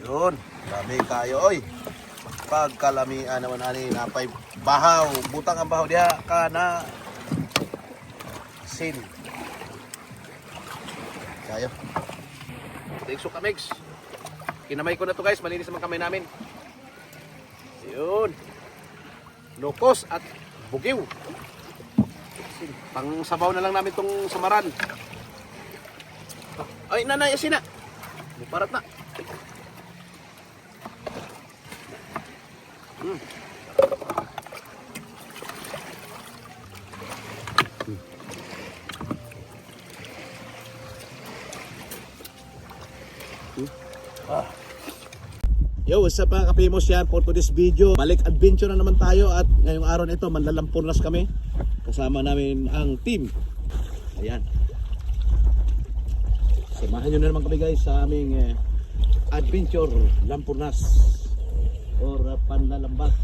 Yun, dami kayo oy. Pagkalamian naman ani napay bahaw, butang ang bahaw diha kana sin. Kayo. Thanks so kamix. Kinamay ko na to guys, malinis naman kamay namin. Yun. Nukos at bugiw. Pang sabaw na lang namin tong samaran. Ay, nanay, asin na. Parat na. Yo, what's up mga kapimos yan for today's video. Balik adventure na naman tayo at ngayong araw na ito manlalampunas kami. Kasama namin ang team. Ayan. Samahan nyo na naman kami guys sa aming adventure lampunas or panlalambat.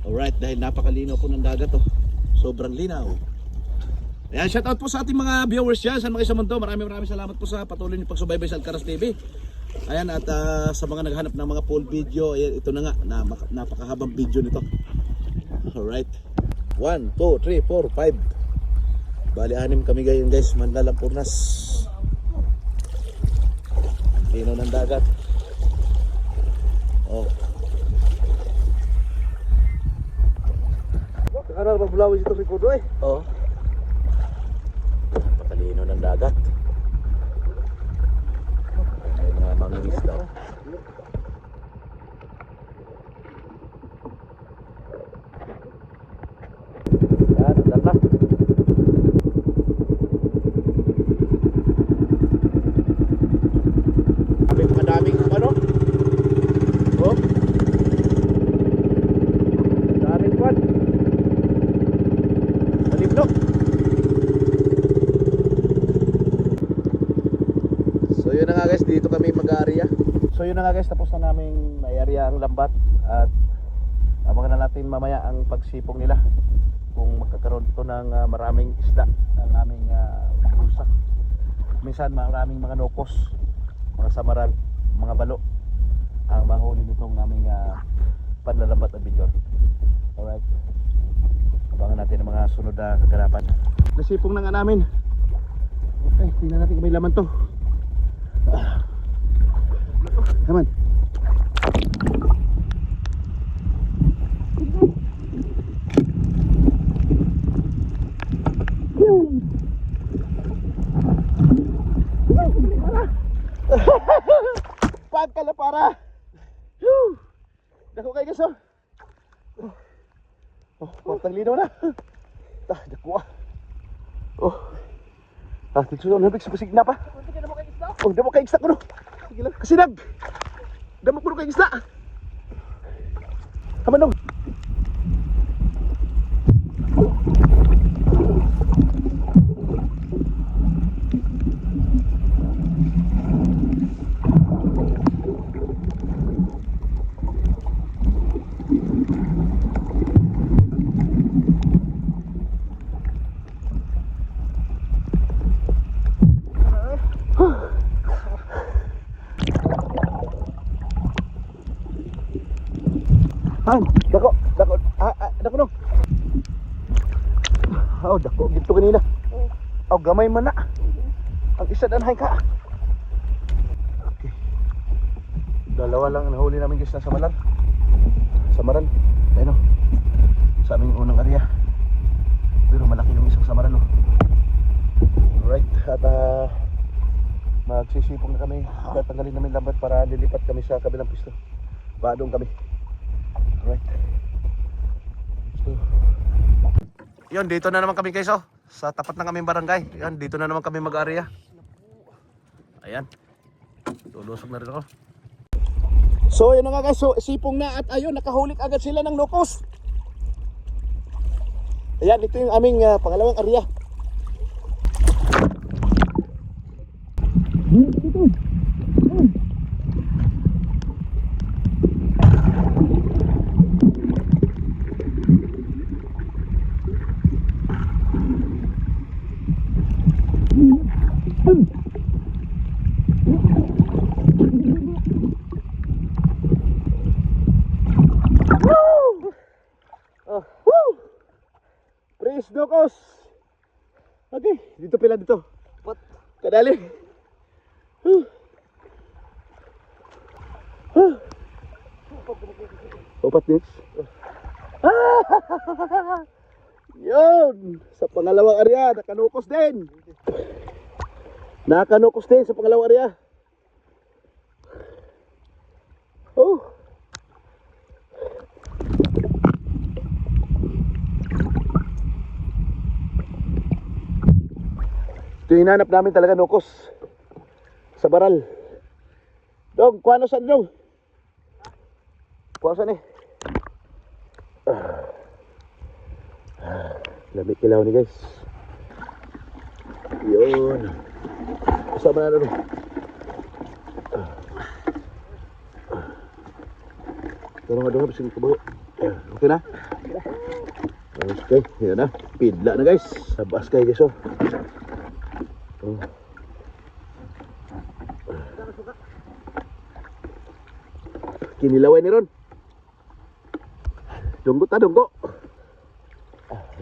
Alright, dahil napakalinaw po ng dagat oh. Sobrang linaw. Ayan, shout out po sa ating mga viewers dyan sa mga isang mundo. Maraming salamat po sa patuloy niyo pagsubaybay sa Alcaraz TV. Ayan, at sa mga naghahanap ng mga full video, ayan, ito na nga, napakahabang video nito. Alright, 1, 2, 3, 4, 5. Bali 6 kami ngayon guys, manlalampunas. Lino ng dagat. Oh. Ano magbulawin ito rikodo eh? Oh. Patalino ng dagat. Manginis daw. Yan, ang dala. Madaming ano? Oh. Daming kwan. Malibno. So yun na nga guys, dito kami mag-area. So yun na nga guys, tapos na namin may-area ang lambat. At abangan na natin mamaya ang pagsipong nila. Kung magkakaroon ito ng maraming isda ang aming bulsa. Minsan maraming mga nokos, mga samaran, mga balo ang mahuli nitong aming panlalambat at bidyon. Alright, abangan natin ang mga sunod na kaganapan. Nasipong na nga namin. Okay, tingnan natin kung may laman to. Come on. Pagkala para. Dako kay guys oh. Oh, paglino na. Dako. Oh. Dito na bisig na pa. Oh, damo kay isda ko no. Sige lang. Kasinag. Damo ko kay isda. Kaman dong. Dako no. Oh, dako gito kanina. Oh, gamay man na. Ang isa danhay ka. Okay. Dalawa lang nahuli namin guys na samaran. Samaran. Ayun oh. Sa aming unang area. Pero malaki yung isang samaran oh. Alright, at magsisipong na kami. Tatanggalin namin lambat para lilipat kami sa kabilang pisto. Badong kami. Alright. So, yun, dito na naman kami guys oh. Sa tapat ng aming barangay. Yan, dito na naman kami mag-area. Ayan. Tulusog na rin ako. So yun na nga guys, so sipong na at ayun, nakahulik agad sila ng nokos. Ayan, ito yung aming pangalawang area. guys, nokos. Okay, dito pila dito. What? Kadali. Opat din. Yun, sa pangalawang area, nakanukos din. Nakanukos din sa pangalawang area. Oh. Ito yung hinanap namin talaga, nukos. Sa baral. Dong, kuha na saan, Dong? Kuha saan eh? Lamig kilaw ni guys. Yun. Kasama na Dong. Tara nga Dong, bising kabayo. Okay na? Okay, yan na. Pidla na guys. Sabas kayo guys oh. Kinilaway ni Ron. Dunggo ta, dunggo.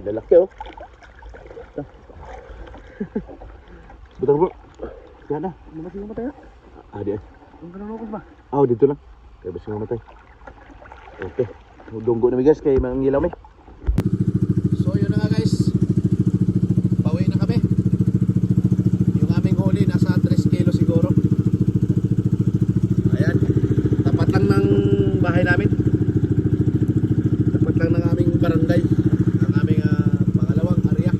Lalaki oh. Butang bro. Yan na. Mamatay yung matay. Di ay. Ang kanunukos ba? Dito lang. Kaya basi mamatay. Okay. Dunggo na mi guys kay mangilaw mi. So yun na nga guys. Bawi na kami. Yung aming huli nasa 3 kilo siguro. Ayan. Tapat lang ng bahay namin. Tapat lang ng aming barangay. Ang aming pangalawang area.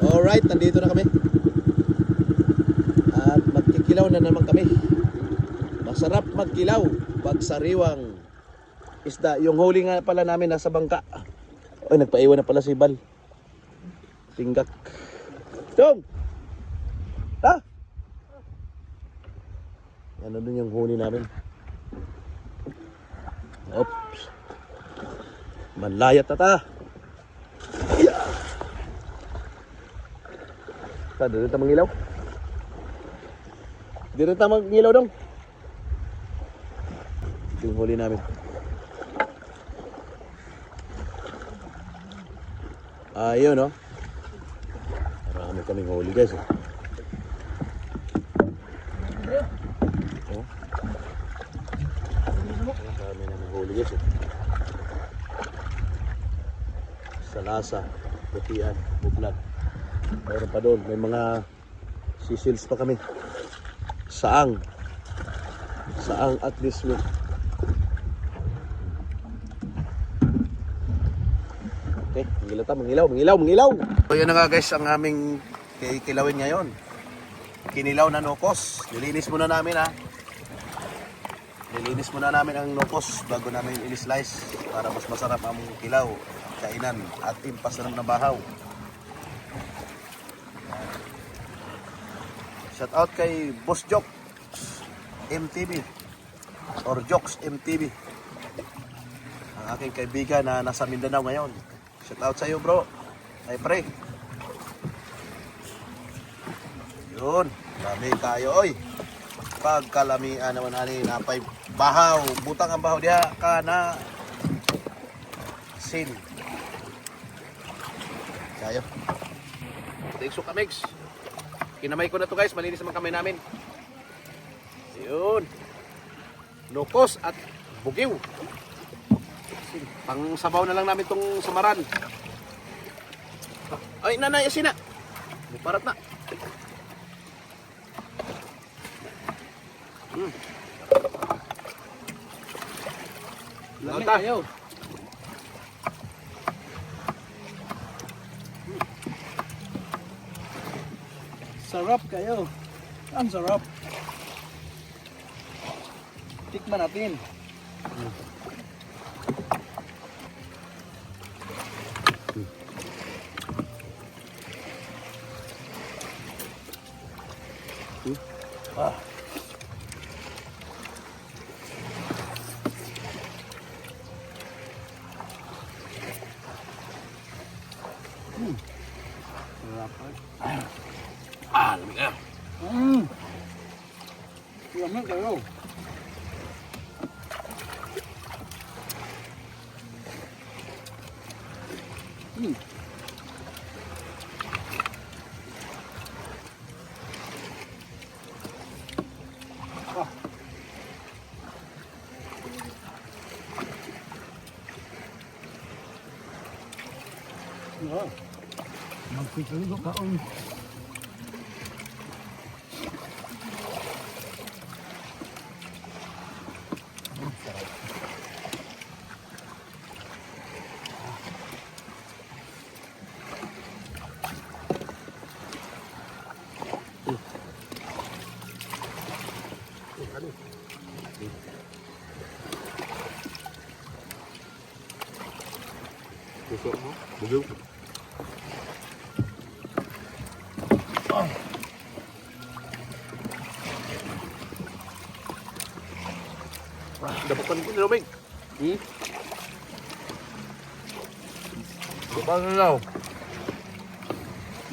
Alright, nandito na kami. At magkikilaw na naman kami. Masarap magkilaw pag sariwang isda. Yung huli nga pala namin nasa bangka. Ay, nagpaiwan na pala si Bal. Tinggak. Dong! Ha? Ano dun yung huli namin? Oops. Manlayat na ta. Yeah. Doon tayo mangilaw. Doon tayo mangilaw dong. Ito yung huli namin. Ayun no. Marami kaming huli guys. Marami naming huli guys. Salasa, putian, bublat. Mayroon pa doon. May mga sisils pa kami. Saang at least with. Okay, mangilaw. So yun na nga guys ang aming kikilawin ngayon. Kinilaw na nukos. Nilinis muna namin ha. Nilinis muna namin ang nukos bago namin i-slice para mas masarap ang kilaw, kainan at impas na naman ng bahaw. Shout out kay Boss Jokes MTV or Jokes MTV. Ang aking kaibigan na nasa Mindanao ngayon. Shout out sa iyo bro. Ay pre. Yun, dami tayo oy. Pagkalamian naman ani napay bahaw, butang ang bahaw diha kana sin. Kayo. Thanks so kamix. Kinamay ko na to guys, malinis naman kamay namin. Yun. Nukos at bugiw. Pang sabaw na lang namin tong samaran. Ay, nanay, asin na. Parat na. Lamig kayo. Sarap kayo. Ang sarap. Tikman natin. Lamig na. Lamig kayo. Magpitulo kaon. Tusok mo. Bugil. Dapat pa nito nilumig. Dapat na lang.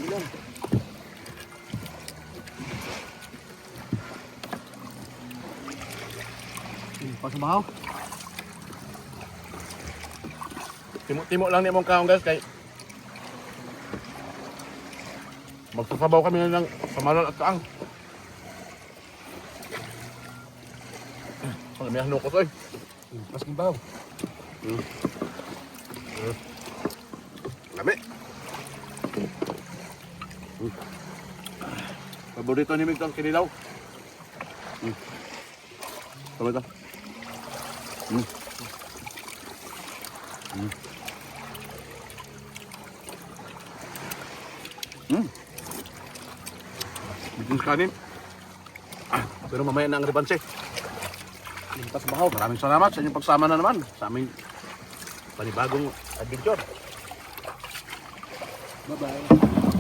Ilan? Pasubaw. Timo lang ni mong kaong guys kay magsasabaw kami ng pamalan at kaang. Pag may hanukot oy. Mas gibaw. Lami. Paborito ni Migtong kinilaw. Tama ito. Bitin kanin. Pero mamaya na ang rebanse. Pasubaw. Maraming salamat sa inyong pagsama na naman sa aming panibagong adventure. Bye-bye.